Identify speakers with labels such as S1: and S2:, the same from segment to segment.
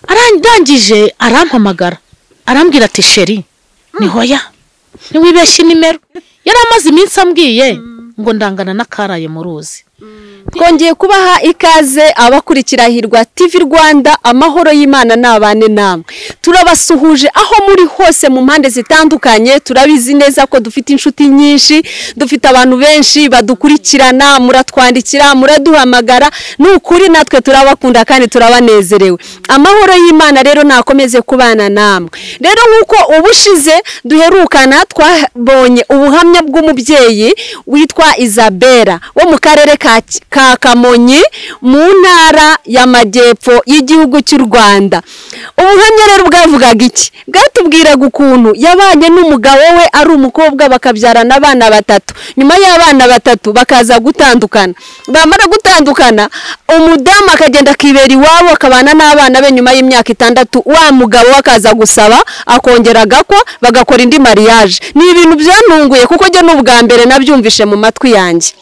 S1: arangije arampamagara arambwira ati sheri ni hoya niwibeshye nimero yari amaze iminsi ambwiye ngo ndangana n'akaraye mu ruzi.
S2: Twongeye kubaha ikaze abakurikira Hirwa TV Rwanda, amahoro y'Imana nabane namwe. Turabasuhuje aho muri hose mu mpande zitandukanye. Turabizi neza ko dufite inshuti nyinshi, dufite abantu benshi badukurikirana, muratwandikira, muraduhamagara. Nukuri natwe turabakunda kandi turabanezerewe. Amahoro y'Imana rero nakomeze kubana namwe. Rero nkuko ubushize duherukana twabonye ubuhamya bw'umubyeyi witwa Irebere wo mu karere ka Kamonyi mu ntara y'amajyepfo y'igihugu cy'u Rwanda. Ubuhamya rero bwavugaga iki? Bwatubwiraga ukuntu yabanye n'umugabo we ari umukobwa bakabyarana abana batatu. Nyuma y'abana batatu bakaza gutandukana. Bamara gutandukana umudamu akagenda kibera iwabo akabana n'abana be. Nyuma y'imyaka 6 wa mugabo wakaza gusaba akongera gakwa bagakora indi mariage. Ni ibintu byantunguye kuko je n'ubwa mbere nabyumvishe mu matwi yanjye.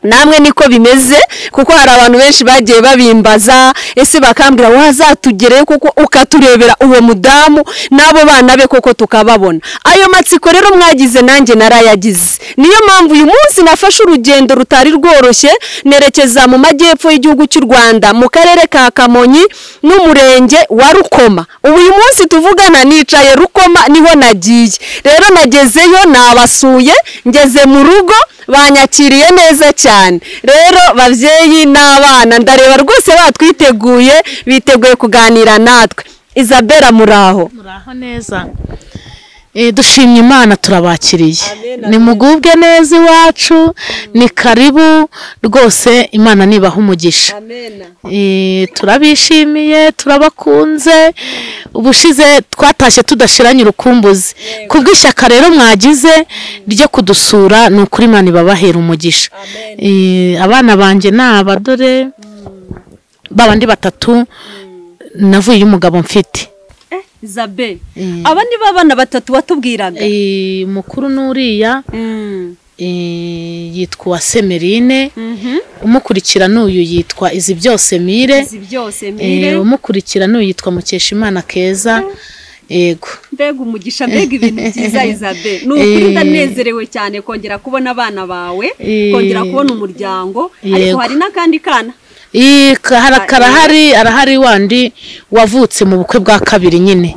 S2: Namwe niko bimeze kuko hari abantu benshi bagiye babimbaza, ese bakambira wazatugereye kuko ukaturebera uwo mudamu nabo bana be koko tukababona. Ayo matsiko rero mwagize nanjye narayagize. Niyo mpamvu uyu munsi nafashe urugendo rutari rworoshye nerekeza mu majyepfo y'igihugu cy'u Rwanda mu karere ka Kamonyi n'umurenge wa Rukoma. Ubu uyu munsi tuvugana nicaye Rukoma niho nagiye. Rero nagezeyo nabasuye, ngeze mu rugo banyakiriye neza cyane. Rero bavyeyi n'abana ndareba rwose batwiteguye, biteguye kuganira natwe. Irebere muraho
S1: neza. Dushimye Imana turabakiriye. Ni mugubwe neza iwacu, ni karibu rwose, Imana nibaha umugisha. Turabishimiye, turabakunze. Ubushize twatashye tudashiranye urukumbuzi. Kubw'ishyaka rero mwagize ryo kudusura, ni ukuri Imana ibabahera umugisha. Abana banje n'abadore babandi batatu navuye umugabo mfite.
S2: Zabe abandi babana batatu watubwiraga.
S1: Mukuru nuriya yitwa Wasemerine, umukurikira n'uyu yitwa Izi byose Mire, umukurikira n'uyu yitwa Mukeshimana Keza. Yego
S2: mbega umugisha, mbega ibintu byiza Irebere. Nukuri ndanezerewe cyane kongera kubona abana bawe, kongera kubona umuryango. Ariko hari n'akandi kana arahari wandi wavutse mu bukwe bwa kabiri nyine.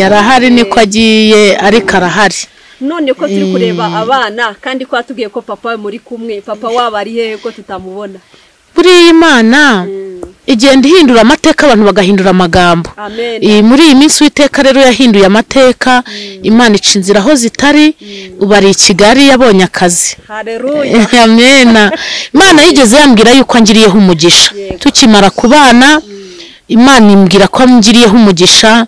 S2: Arahari niko agiye ariko arahari. None ko turi kureba abana kandi ko atubwiye ko papa muri kumwe, papa waba ari hehe ko tutamubona?
S1: Buri Imana igenda ihindura amateka, abantu bagahindura amagambo. Muri iyi minsi witeka rero yahinduye amateka. Imana icinzira aho zitari, ubari i Kigali yabonye akazi.
S2: Haleluya.
S1: Amen. Imana yigeze yambwira yuko angiriyeho umugisha tukimara kubana. Imana imbwira ko angiriyeho umugisha,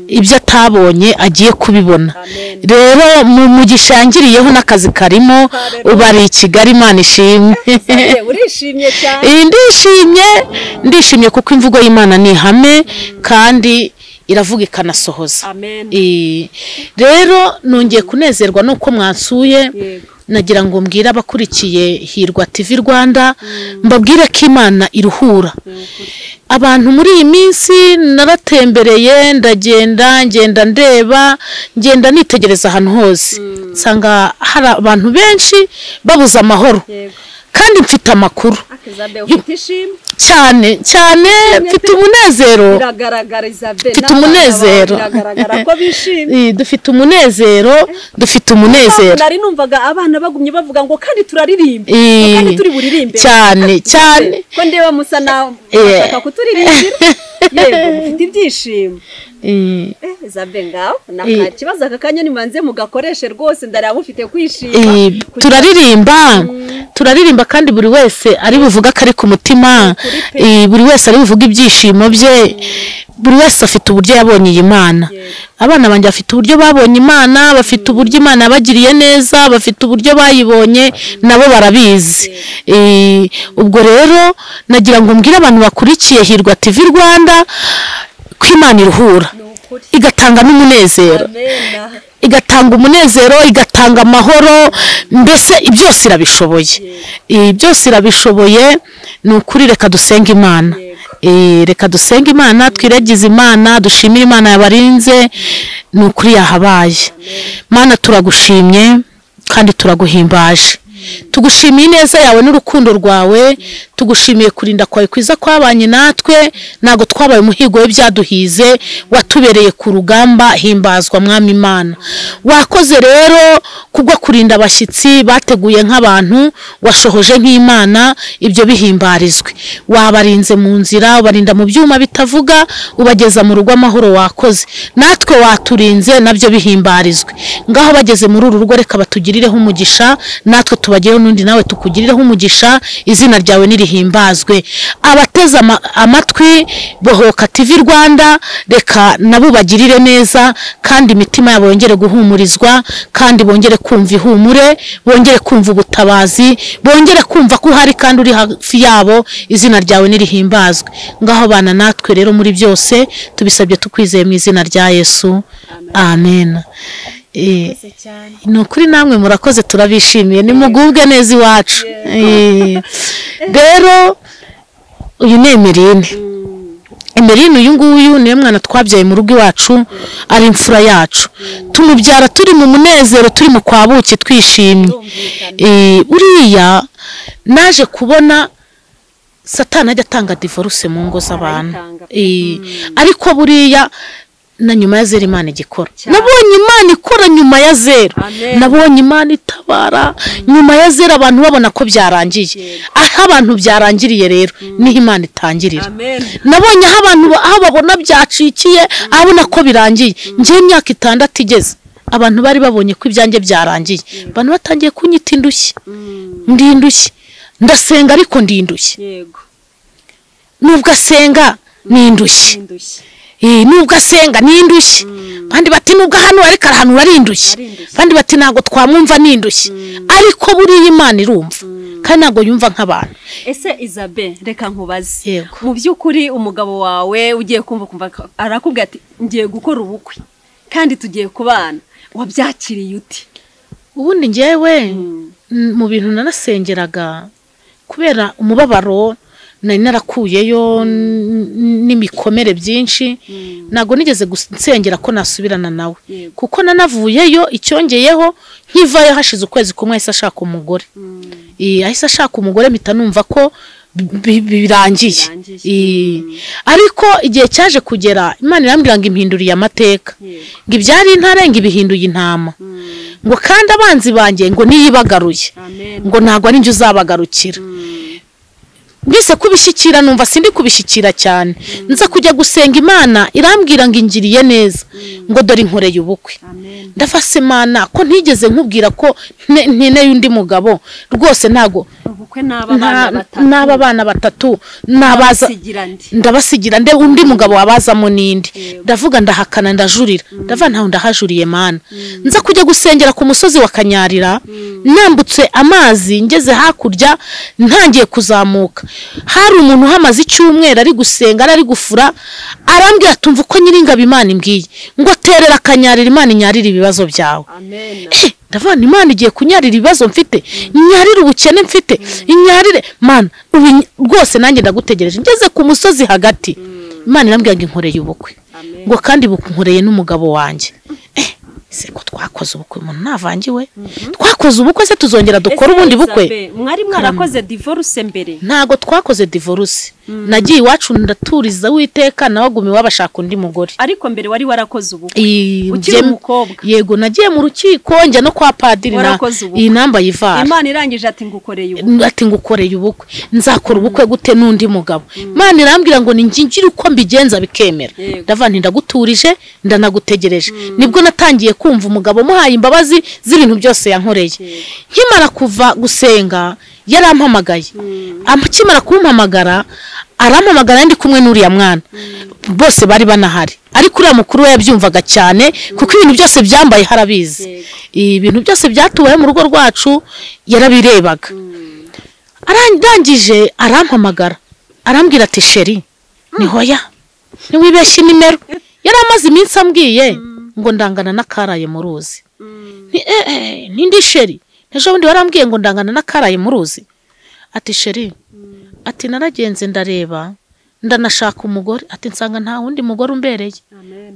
S1: ibyo atabonye agiye kubibona. Rero mu mugisha yangiriyeho n'akazi karimo, ubari i Kigali. Imana ishimwe.
S2: Urishimye cyane?
S1: Ndishimye kuko imvugo y'Imana ni ihame kandi iravuga ikanasohoza. Rero nongeye kunezerwa nuko mwansuye. Nagira ngo mbwira abakurikiye Hirwa TV Rwanda, mbabwire ko Imana iruhura abantu. Muri iyi minsi naratembereye, ngenda ndeba, ngenda nitegereza ahantu hose, nsanga hari abantu benshi babuza amahoro. Kandi mfite amakuru cyane mfite umunezero. Mfite umunezero.
S2: Biragaragara ko bishimye.
S1: Dufite umunezero.
S2: Nari numvaga abana bagumye bavuga ngo kandi turaririmba, kandi turi buririmbe
S1: cyane
S2: ko ndeba musa na bashaka kuturirimbira. Yego mfite ibyishimo. Irebere ngaho naka kibaza akanya nimanze mugakoreshe rwose, ndaraba ufite kwishima.
S1: Turaririmba kandi buri wese ari buvuga kari ku mutima. Buri wese ari buvuga ibyishimo bye. Buri wese afite uburyo yabonye Imana. Abana banje afite uburyo babonye Imana, bafite uburyo Imana yabagiriye neza, bafite uburyo bayibonye, nabo barabizi. Ubwo rero nagira ngo mbwire abantu bakurikiye Hirwa TV Rwanda ko Imana iruhura. igatanga n'umunezero, igatanga umunezero, igatanga amahoro, mbese byose irabishoboye. Byose irabishoboye. Ni ukuri reka dusenga Imana, reka dusenga Imana, twiragize Imana, dushimire Imana yabarinze. Ni ukuri yahabaye. Mana turagushimye kandi turaguhimbaje, tugushimiye neza yawe n'urukundo rwawe, tugushimiye kurinda kwawe kwiza kwabanye natwe, nago twabaye umuhigo we byaduhize, watubereye ku rugamba. Himbazwa Mwami Imana. Wakoze rero kubwo kurinda abashyitsi bateguye nk'abantu, washohoje nk'Imana, ibyo bihimbarizwe. Wabarinze mu nzira, ubarinda mu byuma bitavuga, ubageza mu rugo amahoro. Wakoze natwe waturinze, nabyo bihimbarizwe. Ngaho bageze muri uru rugo reka batugirireho umugisha, natwe tubageho n'undi nawe tukugirireho umugisha. Izina ryawe nirihimbazwe. Abateze amatwi Bohoka TV Rwanda, reka nabo bagirire neza, kandi imitima yabo yongere guhumurizwa, kandi bongere kumva ihumure, bongere kumva ubutabazi, bongere kumva ko uhari kandi uri hafi yabo. Izina ryawe nirihimbazwe. Ngaho bana natwe rero muri byose, tubisabye tukwizeye mu izina rya Yesu, amen. Ni ukuri namwe murakoze, turabishimiye. Nimugubwe neza iwacu. Rero uyu ni Emerine, uyu nguyu niwe mwana twabyaye mu rugo iwacu, ari imfura yacu. Tumubyara turi mu munezero, turi mu kwabuki twishimye. Uriya naje kubona Satani ajya atanga divorce mu ngo z'abantu, ariko buriya na nyuma ya zero Imana igikora. Nabonye Imana ikora nyuma ya zero. Nabonye Imana itabara nyuma ya zero, abantu babona ko byarangiye. Aho abantu byarangiriye rero niho Imana itangirira. Nabonye aho babona byacikiye, abona ko birangiye. Ngiye imyaka 6 igeze, abantu bari babonye ko ibyanjye byarangiye, abantu batangiye kunyita indushyi. Ndi indushyi, ndasenga ariko ndi indushyi. Nubwo asenga ni indushyi, nubwo asenga ni indushyi. Kandi bati nubwo hano ariko arahanura ari indushyi, kandi bati ntago twamwumva ni indushyi. Ariko buriya Imana irumva, kandi ntago yumva nk'abantu.
S2: Ese Isabelle, reka nkubaze, mu by'ukuri umugabo wawe ugiye kumva arakubwira ati ngiye gukora ubukwe kandi tugiye kubana, wabyakiriye uti?
S1: Ubundi ngewe mu bintu nanasengeraga, kubera umubabaro nari narakuyeyo n'imikomere byinshi, nago nigeze gusengera ko nasubirana nawe, kuko nanavuyeyo. Icyongeyeho nkivayo hashize ukwezi kumwe ahise ashaka umugore. Ahise ashaka umugore, mpita numva ko birangiye. Ariko igihe cyaje kugera, Imana irambwira ngo impinduriye amateka, ngo ibyari intare ngo ibihinduye intama, ngo kandi abanzi banjye ngo niyibagaruye, ngo ntago ari njye uzabagarukira. Mbese kubishyikira numva sindi kubishyikira cyane, nza kujya gusenga Imana irambwira ngo ingiriye neza, ngo dore inkoreye ubukwe. Ndafase Imana ko ntigeze nkubwira ko nkeneye undi mugabo, rwose ntago ubukwe n'aba bana batatu nabaza, ndabasigira nde undi mugabo wabazamo nindi. Ndavuga ndahakana, ndajurira, ndava ntaho ndahajuriye Mana. Nza kujya gusengera ku musozi wa Kanyarira, nambutse amazi ngeze hakurya, ntangiye kuzamuka. Hari umuntu hamaze icyumweru ari gusenga, ari gufura, arambwira tumva uko Nyiringabo Imana imbwiye ngo terera Kanyarira, Imana inyarira ibibazo byawe. Ndavana Imana igiye kunyarira ibibazo mfite, inyarira ubukene mfite, inyarire Mana. Rwose nanjye ndagutegereje. Ngeze ku musozi hagati, Imana irambwira ngo inkoreye ubukwe, ngo kandi bukunkoreye n'umugabo wanjye. Se ko twakoze ubukwe umuntu navangiwe, twakoze ubukwe se tuzongera dukora ubundi bukwe?
S2: Mwari mwarakoze divorce mbere? Ntago
S1: twakoze divorce. Nagiye iwacu ndaturiza Uwiteka, nawe gumi wabashaka undi mugore.
S2: Ariko mbere wari warakoze ubukwe ukiri umukobwa?
S1: Yego, nagiye mu rukiko njya no kwa padiri na iyi namba yivara.
S2: Imana irangije ati ngukoreye ubukwe.
S1: Ati ngukoreye ubukwe. Nzakora ubukwe gute n'undi mugabo? Imana irambwira ngo ninjingire uko mbigenza bikemera. Ndavana ndaguturije, ndanagutegereje. Nibwo natangiye kumva umugabo muhaye imbabazi z'ibintu byose yankoreye. Nkimara kuva gusenga yarampamagaye. Amukimara kumpamagara, arampamagara ndi kumwe n'uriya mwana. Bose bari banahari. Ariko uriya mukuru we yabyumvaga cyane, kuko ibintu byose byambaye harabizi. Ibintu byose byatubaye mu rugo rwacu yarabirebaga. Arangije arampamagara, arambwira ati sheri, ni hoya, niwibeshye nimero. yari amaze iminsi ambwiye ngo ndangana n'akaraye mu ruzi. Nindi sheri ejo bundi warambwiye ngo ndangana n'akaraye mu ruzi. Ati sheri ati naragenze ndareba ndanashaka umugore, ati nsanga nta wundi mugore umbereye,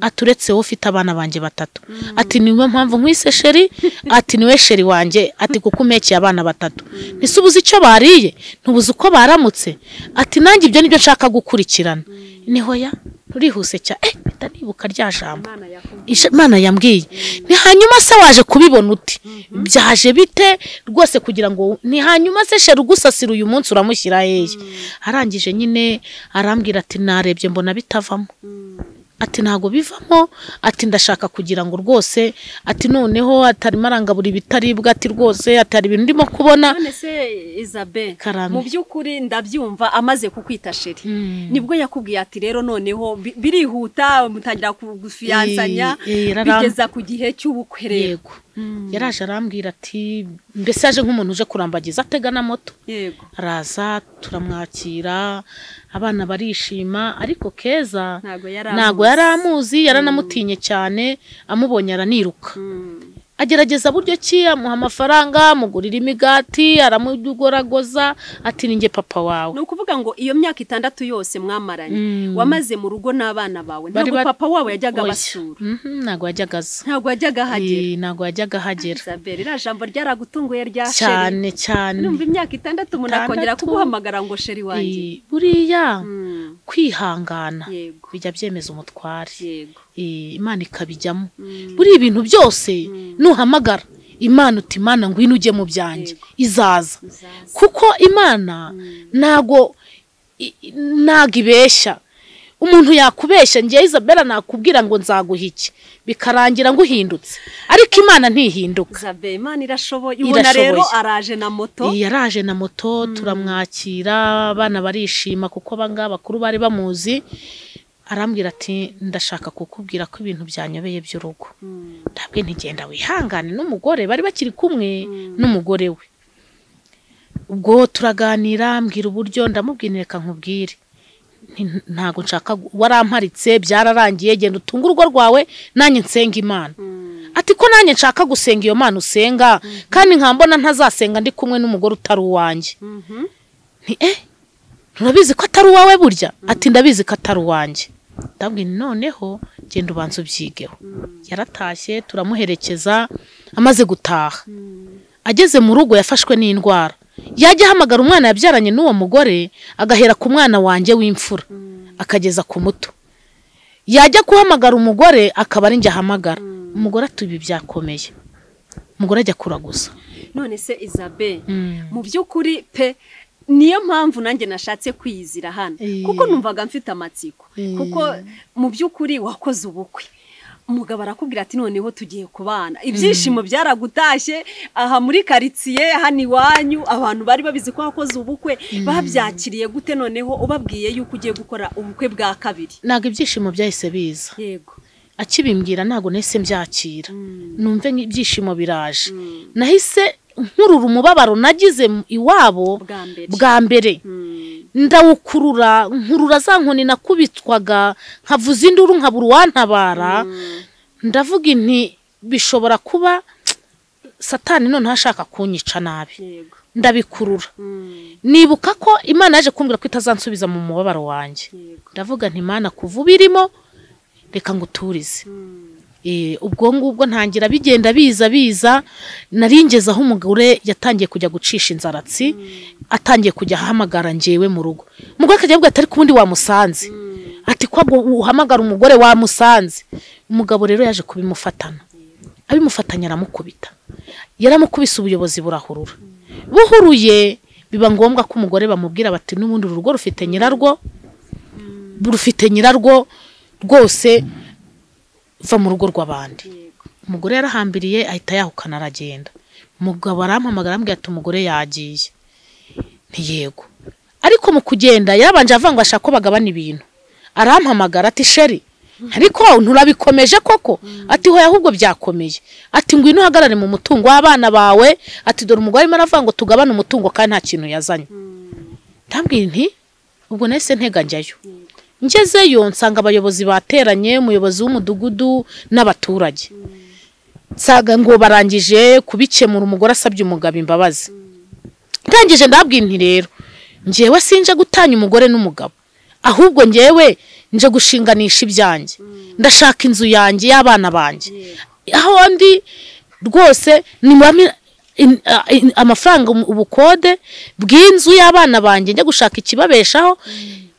S1: aturetse wowe ufite abana banjye 3. Ati niwe mpamvu nkwise sheri, ati niwe sheri wanjye, ati kuko umekeye abana 3. Nisubuze icyo bariye, ntubuze uko baramutse, ati nanjye ibyo nibyo nshaka gukurikirana. Niho ya turihuse cya ndanibuka rya jambo Imana yambwiye. Ni hanyuma se waje kubibona uti byaje bite rwose kugira ngo ni hanyuma se sheri ugusasira uyu munsi uramushyira hehe. Arangije nyine arambwira ati narebye mbona bitavamo, ati ntago bivamo, ati ndashaka kugira ngo rwose, ati noneho atari marangabura ibitaribwa, ati rwose atari ibintu ndimo kubona.
S2: None se Isabelle mu by'ukuri ndabyumva amaze kukwita sheri nibwo yakubwiye ati rero noneho birihuta mutangira kugufiyansanya bigeza ku gihe cy'ubukwe rero.
S1: Yaraje arambwira ati mbese aje nk'umuntu uje kurambagiza atega na moto. Araza turamwakira, abana barishima, ariko Keza ntago yaramuzi, yaranamutinye cyane, amubonye araniruka. Agerageza buryo ki amuha amafaranga, mugurira imigati, aramugoragoza, ati ninge papa wawe.
S2: No kuvuga ngo iyo myaka 6 yose mwamaranye wamaze mu rugo n'abana bawe, ntabwo papa wawe yajyaga basura.
S1: Ntago yajyagaza,
S2: ntago yajyaga hagera.
S1: Ntago yajyaga hagera.
S2: Isabelle ira jambo ryaragutunguye rya sheri
S1: cyane cyane.
S2: Numva imyaka 6 umuntu akongera kuguhamagara ngo sheri wanjye.
S1: Buriya kwihangana bijya byemeza umutware. Imana ikabijyamo. Buri ibintu byose nuhamagara Imana uti Imana ngwino ujye mu byanjye izaza, kuko Imana ntago ibeshya. Umuntu yakubeshya, ngiye Isabelle nakubwira ngo nzaguha iki bikarangira ngo uhindutse, ariko Imana ntihinduka.
S2: Isabelle Imana irashoboye. Ubona rero araje na moto.
S1: Yaraje na moto, turamwakira, abana barishima kuko banga bakuru bari bamuzi. Arambwira ati ndashaka kukubwira ko ibintu byanyobeye by'urugo. Ndabwe ntigenda wihangane n'umugore, bari bakiri kumwe n'umugore we. Ubwo turaganira, mbwira uburyo, ndamubwinireka nkubwire ntago nshaka, waramparitse byararangiye, genda utunga urugo rwawe nanjye nsenga Imana. Ati ko nanjye nshaka gusenga iyo Mana usenga, kandi nkambona ntazasenga ndi kumwe n'umugore utari uwanjye. Nurabizi ko atari uwawe burya? Ati ndabizi ko atari uwanjye. Ndabwira noneho genda ubanza ubyigeho. Yaratashye, turamuherekeza, amaze gutaha. Ageze mu rugo yafashwe n'indwara. Yajya hamagara umwana yabyaranye n'uwo mugore, agahera ku mwana wanjye w'imfura akageza ku muto. Yajya kuhamagara umugore akaba ari njye ahamagara. Umugore atubi byakomeye. Umugore ajya kuraguza.
S2: None se Isabelle mu by'ukuri pe niyo mpamvu nanjye nashatse kwiyizira hano, kuko numvaga mfite amatsiko, kuko mu by'ukuri wakoze ubukwe. Umugabo arakubwira ati noneho tugiye kubana, ibyishimo byaragutashye aha muri karitsiye hano iwanyu, abantu bari babizi ko wakoze ubukwe, babyakiriye gute noneho ubabwiye yuko ugiye gukora ubukwe bwa kabiri?
S1: Naga ibyishimo byahise biza. Yego. Akibimbwira nago nese mbyakira, numve nk'ibyishimo biraje. Nahise nkurura umubabaro nagize iwabo bwa mbere. Ndawukurura, nkurura za nkoni nakubitwaga, nkavuza induru nkabura uwantabara. Ndavuga inti bishobora kuba Satani none hashaka kunyica nabi. Ndabikurura. Nibuka ko Imana yaje kumbwira ko itazansubiza mu mubabaro wanjye. Ndavuga nti Imana kuva birimo reka nguturize. Ubwo ngubwo ntangira bigenda biza naringeza aho umugore yatangiye kujya gucisha inzaratsi, atangiye kujya ahamagara njewe mu rugo. Umugore akajya avuga ati kubundi wamusanze, ati kwa uhamagara umugore wamusanze. Umugabo rero yaje kubimufatana, abimufatanya aramukubita, yaramukubise ubuyobozi burahurura. Buhuruye biba ngombwa ko umugore bamubwira bati n'ubundi urugo rufite nyirarwo rwose va mu rugo rw'abandi. Umugore yarahambiriye ahita yahukana aragenda. Mugabo arampamagara ambwira ati umugore yagiye. Ntiyego. Ariko mu kugenda yarabanje avanga ashaka ko bagabana ibintu. Arampamagara ati sheri, ariko nturabikomeje koko? Ati hoya ahubwo byakomeye. Ati ngwino hagarare mu mutungo w'abana bawe, ati dore umugore arimo aravuga ngo tugabane umutungo kandi nta kintu yazanye. Ndambwira nti ubwo nahise ntega njyayo. ngezeyo nsanga abayobozi bateranye, umuyobozi w'umudugudu n'abaturage. Nsaga ngo barangije kubikemura, umugore asabye umugabo imbabazi. Ndangije ndabwira nti rero ngewe sinje gutanya umugore n'umugabo, ahubwo ngewe nje gushinganisha ibyanjye, ndashaka inzu yanjye y'abana banjye, aho ndi rwose ni amafaranga ubukode bw'inzu y'abana banjye, njya gushaka ikibabeshaho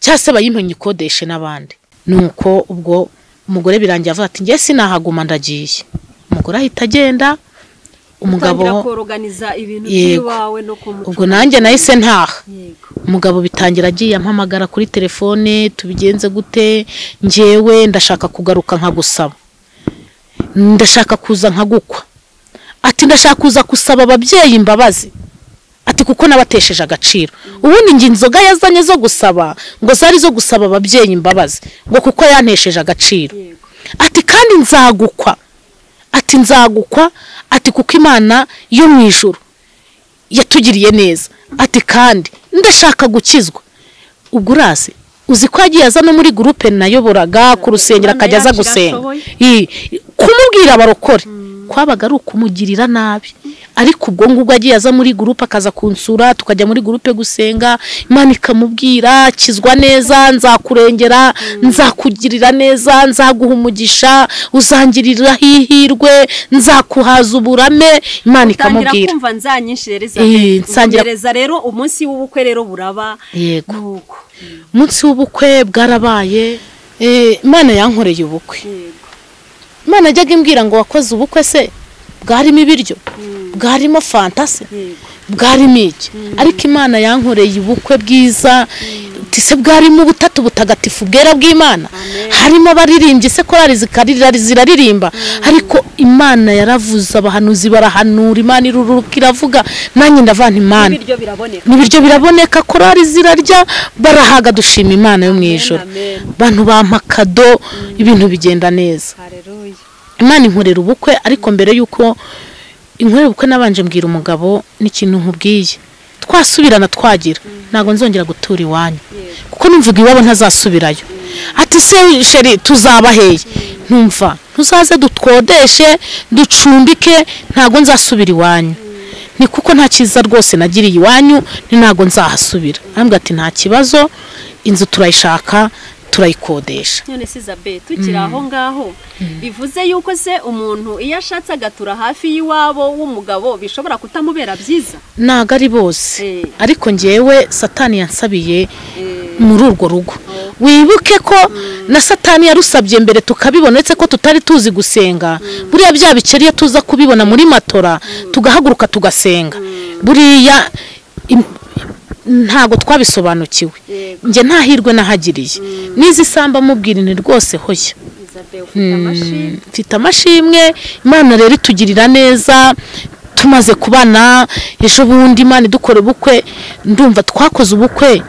S1: cyase bayimpenye ikodeshe n'abandi. Nuko ubwo umugore birangiye avuga ati ngiye sinahaguma ndagiye. Umugore ahita agenda, umugabo
S2: koroganiza ibintu by'iwawe no kumuca.
S1: Ubwo nanjye nahise ntaha. Umugabo bitangira agiye ampamagara kuri telefone, tubigenze gute, ngewe ndashaka kugaruka nkagusaba, ndashaka kuza nkagukwa. Ati ndashaka kuza kusaba ababyeyi imbabazi, ati kuko nabatesheje agaciro. Ubundi ngi inzoga yazanye zo gusaba ngo zari zo gusaba ababyeyi imbabazi, ngo kuko yantesheje agaciro. Ati kandi nzagukwa, ati nzagukwa, ati kuko Imana yo mu ijuru yatugiriye neza, ati kandi ndashaka gukizwa. Ubwo urazi uzi ko yagiye aza no muri groupe nayoboraga ku rusengero akajya aza gusenga, kumubwira abarokore kwabaga ari ukumugirira nabi. Ariko ubwo ngubwo agiye aza muri groupe akaza kunsura, tukajya muri groupe gusenga, Imana ikamubwira kizwa neza, nzakurengera, nzakugirira neza, nzaguha umugisha, uzangirira hihirwe, nzakuhaza uburame. Imana ikamubwira
S2: kumva nzanyishireza. Nsangereza rero umunsi w'ubukwe rero buraba.
S1: Yego, umunsi w'ubukwe bwarabaye. Imana yankoreye ubukwe. Imana ajyaga imbwira ngo wakoze ubukwe se bwarimo ibiryo, bwarimo fantasi, bwarimo iki. Ariko Imana yankoreye ubukwe bwiza, tise bwarimo ubutatu butagatifu bwera bw'Imana. Harimo abaririmbyi se korari ziraririmba, ariko Imana yaravuze, abahanuzi barahanura, Imana iruruka iravuga, nanjye ndavana Imana n'ibiryo biraboneka, korari zirarya, barahaga, dushima Imana yo mu ijuru. Bantu bampakado, ibintu bigenda neza. Imana inkorera ubukwe. Ariko mbere yuko inkorera ubukwe nabanje mbwira umugabo n'ikintu nkubwiye, twasubirana twagira, ntago nzongera gutura iwanyu kuko numvuga iwabo ntazasubirayo. Ati se sheri tuzaba heye? Ntumva, tuzaze dutwodeshe ducumbike, ntago nzasubira iwanyu. Ni kuko nta kiza rwose nagiriye iwanyu, ni ntago nzahasubira. Ambwa ati nta kibazo, inzu turayishaka turayikodesha.
S2: None se Zabe tukira aho ngaho, bivuze yuko se umuntu iyo ashatse agatura hafi y'iwabo w'umugabo bishobora kutamubera byiza?
S1: Naga ari bose, ariko ngewe Satani yansabiye muri urwo rugo. Wibuke ko na Satani yarusabye mbere tukabibonetse ko tutari tuzi gusenga. Buriya bya biceriye tuza kubibona muri matora tugahaguruka tugasenga, buriya ntago twabisobanukiwe. Nge ntahirwe nahagiriye, nizi samba mubwira ni rwose hoya. Mfite amashimwe, Imana rero itugirira neza. Tumaze kubana ejo bundi Imana idukora ubukwe, ndumva twakoze ubukwe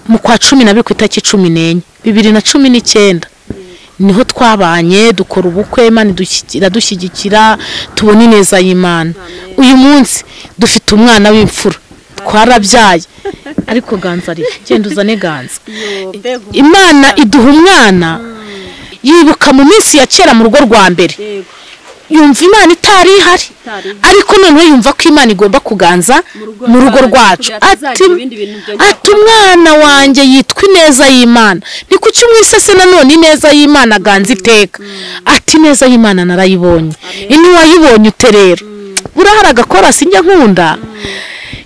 S1: mu kwa 12 ku itariki 14 2019 niho twabanye dukora ubukwe. Imana idushyigikira, tubone neza y'Imana. Uyu munsi dufite umwana w'imfura, twarabyaye. Ariko ganza ari genda uzane ganza. Imana iduha umwana, yibuka mu minsi ya kera mu rugo rwa mbere, yumva Imana itari ihari, ariko noneho yumva ko Imana igomba kuganza mu rugo rwacu. Ati umwana wanjye yitwa ineza y'Imana. Ni kuki mwise se nanone ineza y'Imana ganza iteka? Ati ineza y'Imana narayibonye. Ini wayibonye ute rero? Burahara agakora sinjya nkunda.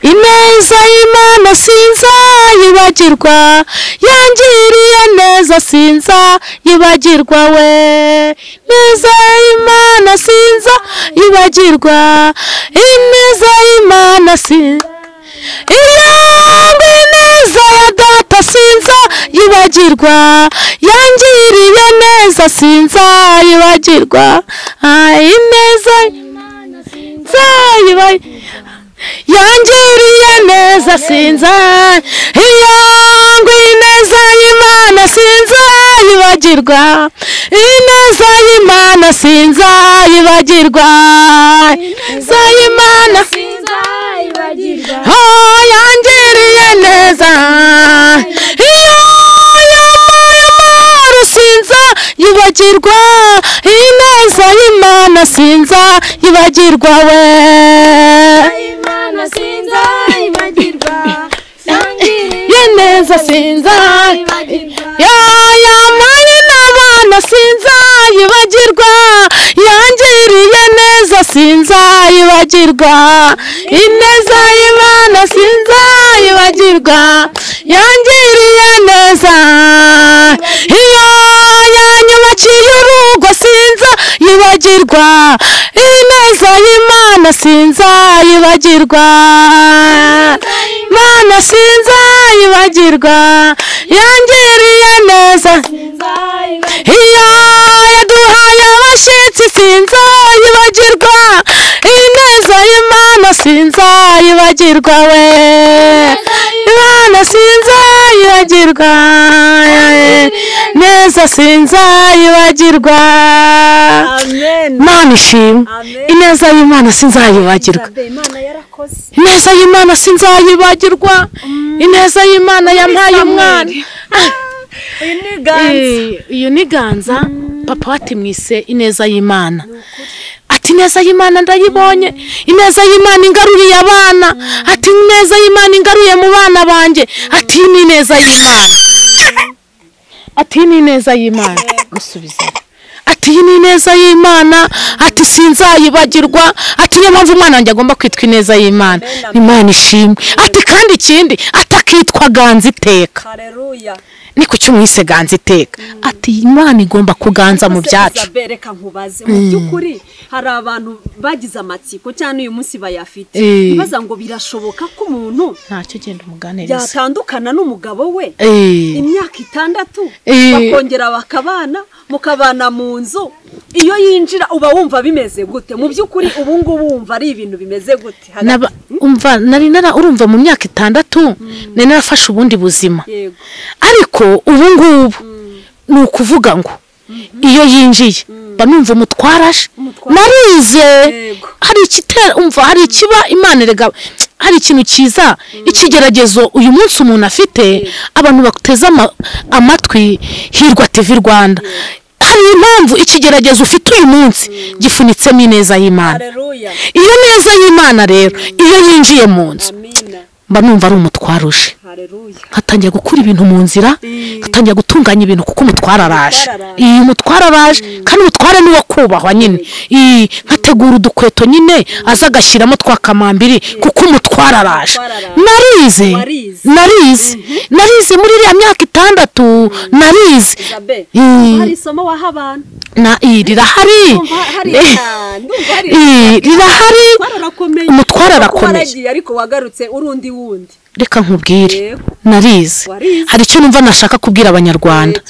S1: Ineza y'Imana sinza yibagirwa, yangiriye neza sinza yibagirwa we. Ineza y'Imana sinza yibagirwa, ineza y'Imana sinza ineza ya data sinza yibagirwa, yangiriye neza sinza yibagirwa. Ineza y'Imana sinza yibagirwa, yangiriye neza sinza ineza y'Imana sinza yibagirwa, ineza y'Imana sinza yibagirwa, ineza y'Imana sinza yibagirwa. Oh yangiriye neza, yamaye yibagirwa ineza y'Imana sinzayibagirwa we
S2: Imana sinzayibagirwa
S1: ineza sinzayibagirwa yamanye n'abana sinzayibagirwa yangiriye neza sinzayibagirwa ineza y'Imana sinzayibagirwa yangiriye neza iyo yanyubakiye urugo sinzayibagirwa ineza y'Imana sinzayibagirwa Imana sinzayibagirwa yangiriye neza iyo yaduhaye abashyitsi sinzayibagirwa ineza y'Imana sinzayibagirwa we Imana sinzayibagirwa neza sinzayibagirwa Imana ishimwe ineza y'Imana sinzayibagirwa ineza y'Imana sinzayibagirwa ineza y'Imana yampaye umwana uyu ni Ganza papa watimwise ineza y'Imana ati ineza y'Imana ndayibonye ineza y'Imana ingaruriye abana ati ineza y'Imana ingaruye mu bana banjye ati ni ineza y'Imana ati ni ineza y'Imana gusubiza ati ni ineza y'Imana ati sinzayibagirwa ati niyo mpamvu umwana wanjye agomba kwitwa ineza y'Imana Imana ishimwe ati kandi ikindi atakitwa Ganza iteka
S2: Haleluya
S1: ni kuki umwise Ganza iteka ati Imana igomba kuganza mu byacu
S2: bereka nkubaze mu byukuri hari abantu bagize amatsiko cyane uyu munsi bayafite bibaza ngo birashoboka ko umuntu
S1: ntacyo genda umuganiriza
S2: yatandukana n'umugabo we imyaka 6 bakongera bakabana mukabana mu nzu iyo yinjira uba wumva bimeze gute mu byukuri ubu ngubu wumva ari ibintu bimeze gute
S1: umva nari urumva mu myaka 6 nari narafashe ubundi buzima ariko ubu ngubu ni ukuvuga ngo iyo yinjiye banumva umutwaraje narize hari ikitera umva hari ikiba Imana rega hari ikintu cyiza ikigeragezo uyu munsi umuntu afite abantu bakuteza amatwi Hirwa TV Rwanda hari impamvu ikigeragezo ufite uyu munsi gifunitsemo ineza y'Imana iyo neza y'Imana rero iyo yinjiye mu nzu mba numva ari umutwaruje hatangiye gukura ibintu mu nzira hatangiye gutunganya ibintu kuko umutwararaje iyi umutwararaje kandi umutware ni wo kubahwa nyine nkategura udukweto nyine aza agashyiramo twakamambiri kuko umutwararaje narize muri iriya myaka 6 narize
S2: hari isomo waha abantu
S1: rirahari umutware arakomeye
S2: ariko wagarutse urundi wundi
S1: reka nkubwire narize hari icyo numva nashaka kubwira abanyarwanda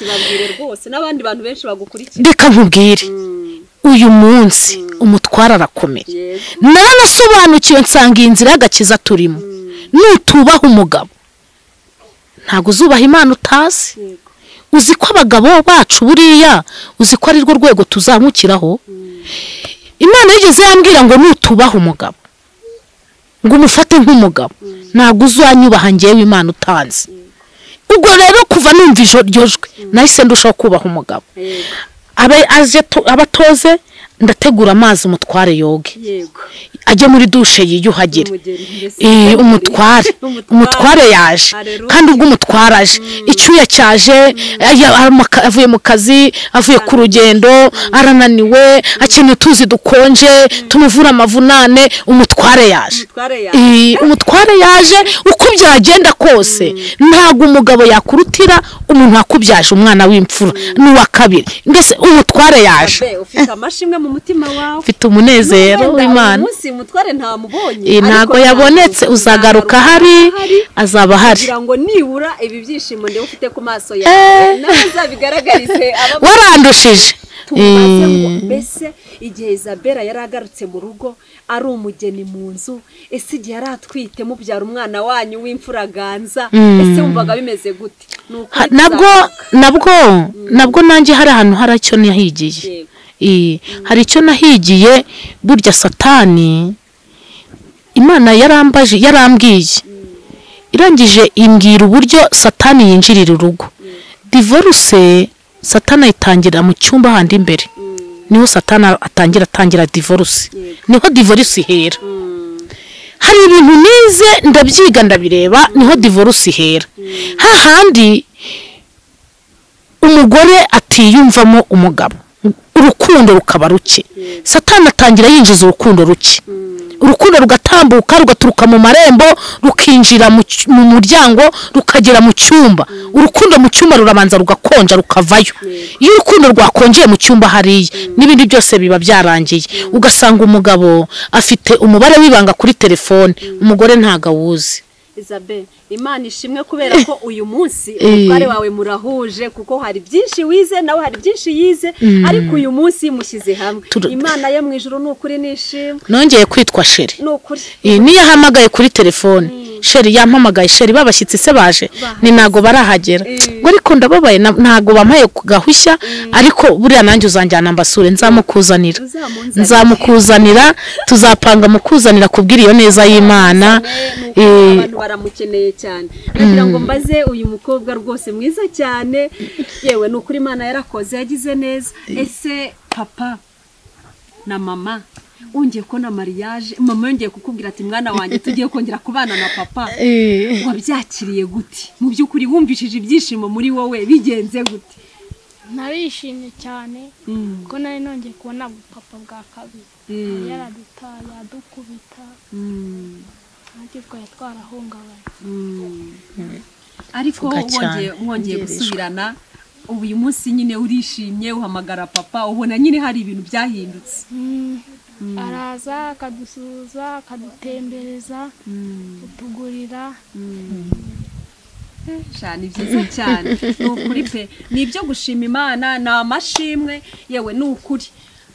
S2: n'abandi bantu benshi bagukurikira
S1: reka nkubwire uyu munsi umutware arakomeye naranasobanukiwe nsanga inzira y'agakiza turimo nutubaha umugabo ntago uzubaha Imana utazi uzi ko abagabo bacu buriya uzi ko ari rwo rwego tuzamukiraho Imana yigeze yambwira ngo nutubaha umugabo ngo umufate nk'umugabo ntago uzanyubaha ngewe Imana utanze ubwo rero kuva numva iryo jwi nahise ndushaho kubaha umugabo abatoze ndategura amazi umutware yoge ajye muri dushe yiyuhagire umutware yaje kandi ubwo umutwaraje icyuya cyaje avuye mu kazi avuye ku rugendo arananiwe akeneye utuzi dukonje tumuvura amavunane umutware yaje uko byagenda kose ntago umugabo yakurutira umuntu akubyaje umwana w'imfura n'uwa kabiri mbese umutware yaje
S2: ufite amashimwe mu mutima wawe
S1: ufite umunezero w'Imana
S2: umutware ntamubonye
S1: ntago yabonetse uzagaruka hari azaba hari
S2: kugira ngo nibura ibi byishimo ndi ufite ku maso yawe nazabigaragarize
S1: warandushije
S2: mbese igihe Isabella yaragarutse mu rugo ari umugeni mu nzu ese igihe yaratwite mubyara umwana wanyu w'imfura Ganza ese wumvaga bimeze gute nabwo nanjye hari ahantu hari icyo nahigiye hari icyo nahigiye burya Satani Imana yarambwiye irangije imbwira uburyo Satani yinjirira urugo divorce
S1: Satana itangira mu cyumba handi imbere niho Satana atangira divorce niho divorce ihera hari ibintu nize ndabyiga ndabireba niho divorce ihera hahandi umugore atiyumvamo umugabo urukundo rukaba ruke Satana atangira yinjiza urukundo ruke urukundo rugatambuka rugaturuka mu marembo rukinjira mu muryango rukagera mu cyumba urukundo mu cyumba rurabanza rugakonja rukavayo iyo urukundo rwakonjeye mu cyumba hariya n'ibindi byose biba byarangiye ugasanga umugabo afite umubare wibanga kuri telefone umugore ntaga wuzi
S2: Isabelle Imana ishimwe kubera ko uyu munsi umutware wawe murahuje kuko hari byinshi wize nawe hari byinshi yize ariko uyu munsi mushyize hamwe Imana yo mu ijuru n'ukuri nishimwe
S1: nongeye kwitwa Sheri
S2: n'ukuri
S1: niyo hamagaye kuri telefone Sheri yampamagaye Sheri babashyitsi se baje ni nago barahagera ngo ariko ndababaye ntago bampaye kugahushya ariko buriya nanjye uzanjyana mbasure nzamukuzanira tuzapanga mukuzanira kubwira iyo neza y'Imana
S2: abantu baramukeneye cyane nagira ngo mbaze uyu mukobwa rwose mwiza cyane yewe n'ukuri Imana yarakoze yagize neza ese papa na mama ungiye ko na mariage mama yongeye kukubwira ati mwana wanjye tugiye kongera kubana na papa wabyakiriye gute mu byukuri wumvishije ibyishimo muri wowe bigenze gute
S3: narishimye cyane ko nari nongeye kubona papa bwa kabiri yaradutaye adukubita twari twarahungabanye
S2: ariko mwongeye gusubirana ubu uyu munsi nyine urishimye uhamagara papa ubona nyine hari ibintu byahindutse
S3: araza akadusuhuza akadutembereza utugurira
S2: cyane byiza cyane n'ukuri pe nibyo gushima Imana na amashimwe yewe n'ukuri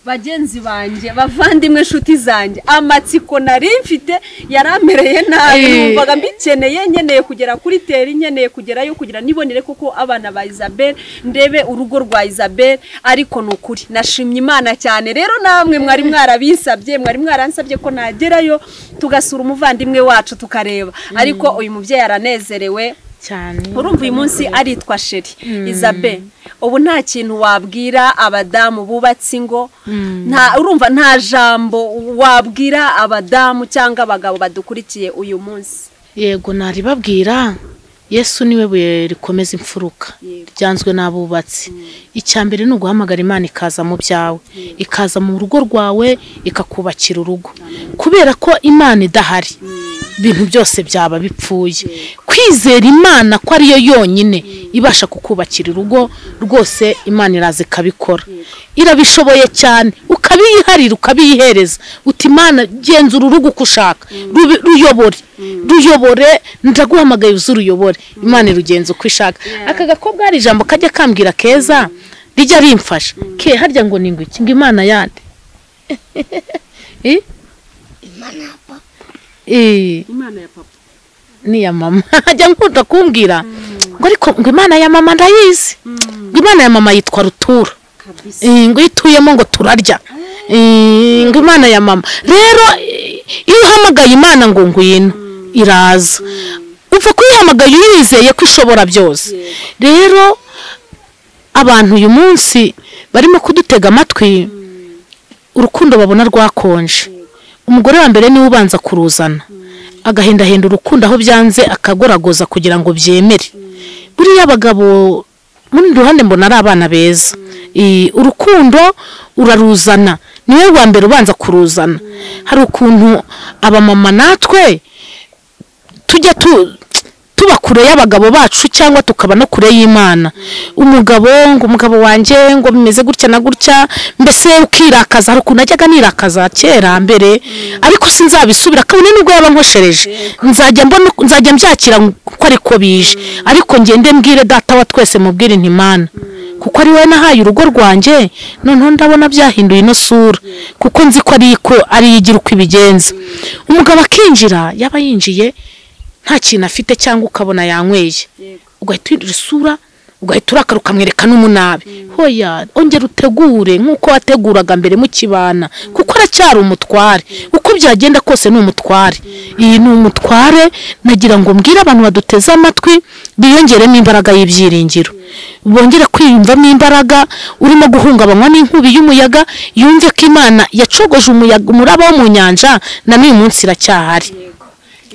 S2: bagenzi banje bavandimwe nshuti zanjye amatsiko nari mfite yaramereye nabi numvaga mbikeneye nkeneye kugera kuri teri nkeneye kugerayo kugira nibonere kuko abana ba Isabelle ndebe urugo rwa Isabelle ariko n'ukuri nashimye Imana cyane rero namwe mwari mwarabisabye mwari mwaransabye ko nagerayo tugasura umuvandimwe wacu tukareba ariko uyu mubyeyi aranezerewe
S1: cyane
S2: urumva uyu munsi aritwa Sheri Isabelle ubu nta kintu wabwira abadamu bubatse ingo urumva nta jambo wabwira abadamu cyangwa abagabo badukurikiye uyu munsi
S1: yego nari babwira Yesu niwe buye rikomeza imfuruka ryanzwe n'abubatsi icyambere no guhamagara Imana ikaza mu byawe ikaza mu rugo rwawe ikakubakira urugo kubera ko Imana idahari ibintu byose byaba bipfuye kwizera Imana ko ariyo yonyine ibasha kukubakira urugo rwose Imana iraza ikabikora irabishoboye cyane ukabiyiharira ukabiyihereza uti Imana genzura urugo uko ushaka ruyobore ndaguhamagaye uzuruyobore Imana irugenza uko ishaka aka gakobwa hari ijambo kajya kambwira keza rijya rimfasha ke harya ngo ningwe ngo Imana yande
S3: Imana ya papa
S2: Imana ya papa
S1: ni ya mama ajya nkunda kumbwira ngo ariko ngo Imana ya mama ndayizi ngo Imana ya mama yitwa Rutura ngo ituyemo ngo turarya ngo Imana ya mama rero iyo uhamagaye Imana ngo ngwino iraza upfa kuyihamagaye uyizeye ko ishobora byose rero abantu uyu munsi barimo kudutega amatwi urukundo babona rwakonje umugore wa mbere niwe ubanza kuruzana agahendahenda urukundo aho byanze akagoragoza kugira ngo byemere buriya abagabo muri ruhande mbona ari abana beza urukundo uraruzana niwe wa mbere ubanza kuruzana hari ukuntu abamama natwe tujya tuba kure y'abagabo bacu cyangwa tukaba no kure y'Imana umugabo wanjye ngo bimeze gutya na gutya mbese ukirakaza hari ukuntu ajyaga nirakaza kera mbere ariko sinzabisubira kabone nubwo yaba nkoshereje nzajya mbyakira ko ariko bije ariko ngende mbwire data wa twese mubwire nti Imana kuko ari we nahaye urugo rwanjye noneho ndabona byahinduye ino sura kuko nzi ko ari yigira uko ibigenza umugabo akinjira yaba yinjiye nta kintu afite cyangwa ukabona yanyweye ugahita uhindura isura ugahita urakara ukamwereka n'umunabi. Hoya ongera utegure nk'uko wateguraga mbere mu kibana, kuko aracyari umutware, uko byagenda kose ni umutware. Iyi ni umutware. Nagira ngo mbwire abantu baduteze amatwi biyongeremo imbaraga y'ibyiringiro, bongere kwiyumvamo imbaraga. Urimo guhungabanywa n'inkubi y'umuyaga, yumve ko Imana yacogoje umuyaga umuraba wo mu nyanja na n'uyu munsi iracyahari,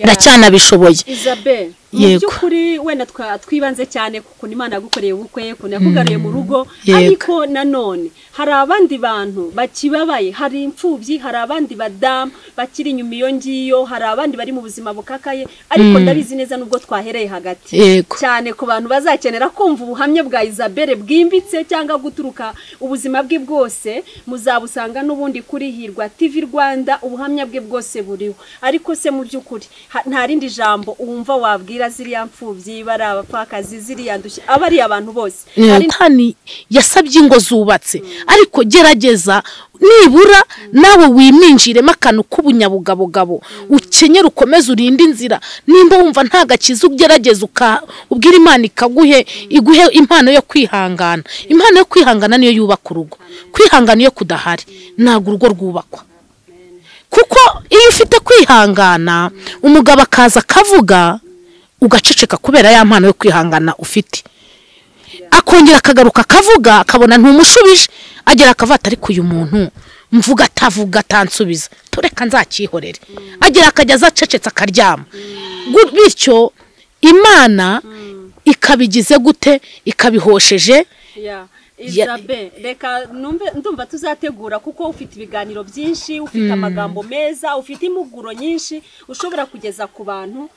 S1: iracyanabishoboye.
S2: Isabel, mu by'ukuri wenda twibanze cyane kuko Imana yagukoreye ubukwe, kuko yakugariye mu rugo, ariko nanone hari abandi bantu bakibabaye, hari imfubyi, hari abandi badamu bakiri inyuma iyo ngiyo, hari abandi bari mu buzima bukakaye, ariko ndabizi neza nubwo twahereye hagati cyane ku bantu bazakenera kumva ubuhamya bwa Isabel bwimbitse cyangwa guturuka ubuzima bwe bwose, muzabusanga n'ubundi kuri Hirwa TV Rwanda, ubuhamya bwe bwose buriho. Ariko se mu by'ukuri nta rindi jambo wumva wabwira ziriya mfubyi, bari abapfakazi, ziriya ndushye, abari abantu bose?
S1: Tani yasabye ingo zubatse, ariko gerageza nibura nawe wiminjiremo akantu k'ubunyabugabo, ukenyera ukomeze urinde inzira. Nimba wumva nta gakiza, ugerageza ubwira Imana iguhe impano yo kwihangana. Impano yo kwihangana niyo yubaka urugo. Kwihangana iyo kudahari ntabwo urugo rwubakwa. Kuko iyo ufite kwihangana, umugabo akaza akavuga ugaceceka kubera ya mpano yo kwihangana ufite, akongera akagaruka akavuga, akabona ntumushubije, agera akavata ariko uyu muntu mvuga atavuga atansubiza, tureka nzakihorere, agera akajya azacecetse akaryama. Bityo Imana ikabigize gute? Ikabihosheje.
S2: Isabel, reka ndumva tuzategura, kuko ufite ibiganiro byinshi, ufite amagambo meza, ufite impuguro nyinshi ushobora kugeza ku bantu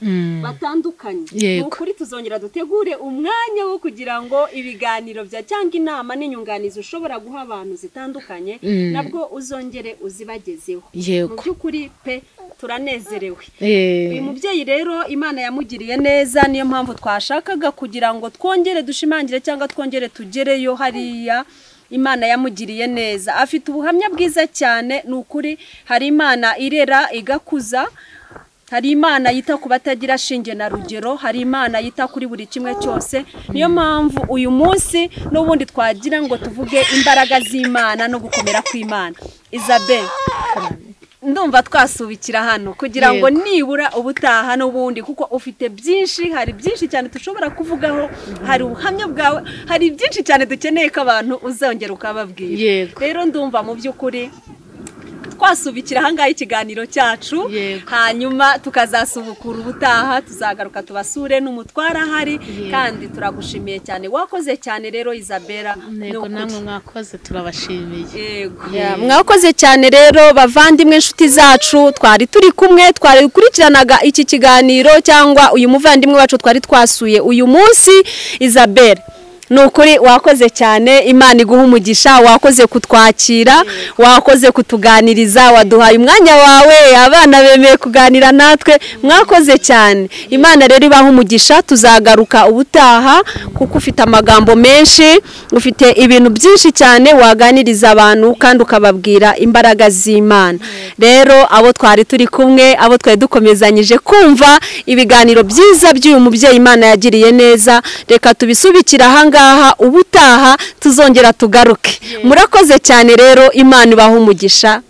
S2: batandukanye. Ukuri tuzongera dutegure umwanya wo kugira ngo ibiganiro bya cyangwa inama n'inyunganizi ushobora guha abantu zitandukanye nabwo uzongere uzibagezeho. Mu by'ukuri pe turanezerewe. Uyu mubyeyi rero Imana yamugiriye neza, niyo mpamvu twashakaga kugira ngo twongere dushimangire cyangwa twongere tugereyo. Hari Imana yamugiriye neza, afite ubuhamya bwiza cyane. Ni ukuri, hari Imana irera igakuza, hari Imana yita ku batagira shinge na rugero, hari Imana yita kuri buri kimwe cyose. Niyo mpamvu uyu munsi n'ubundi twagira ngo tuvuge imbaraga z'Imana no gukomera kw'Imana. Isabel, ndumva twasubikira hano kugira ngo nibura ubutaha n'ubundi, kuko ufite byinshi, hari byinshi cyane dushobora kuvugaho, hari ubuhamya bwawe, hari byinshi cyane dukeneye ko abantu uzongera ukababwira. Rero ndumva mu by'ukuri twasubikira ahangaha ikiganiro cyacu, hanyuma tukazasubukura ubutaha, tuzagaruka tubasure n'umutwara ahari. Kandi turagushimiye cyane, wakoze cyane rero Isabel.
S1: Namwe mwakoze, turabashimiye.
S2: Mwakoze cyane rero bavandimwe, inshuti zacu, twari turi kumwe, twari gukurikiranaga iki kiganiro cyangwa uyu muvandimwe wacu twari twasuye uyu munsi, Isabel. Nukuri wakoze cyane, Imana iguha umugisha, wakoze kutwakira, wakoze kutuganiriza, waduhaye umwanya wawe, abana bemeye kuganira natwe, mwakoze cyane. Imana rero ibaha umugisha, tuzagaruka ubutaha kuko ufite amagambo menshi, ufite ibintu byinshi cyane waganiriza abantu kandi ukababwira imbaraga z'Imana. Rero abo twari turi kumwe, abo twari dukomezanyije kumva ibiganiro byiza by'uyu mubyeyi Imana yagiriye neza, reka tubisubikira ahanga ubutaha tuzongera tugaruke. Murakoze cyane rero, Imana ibaha umugisha.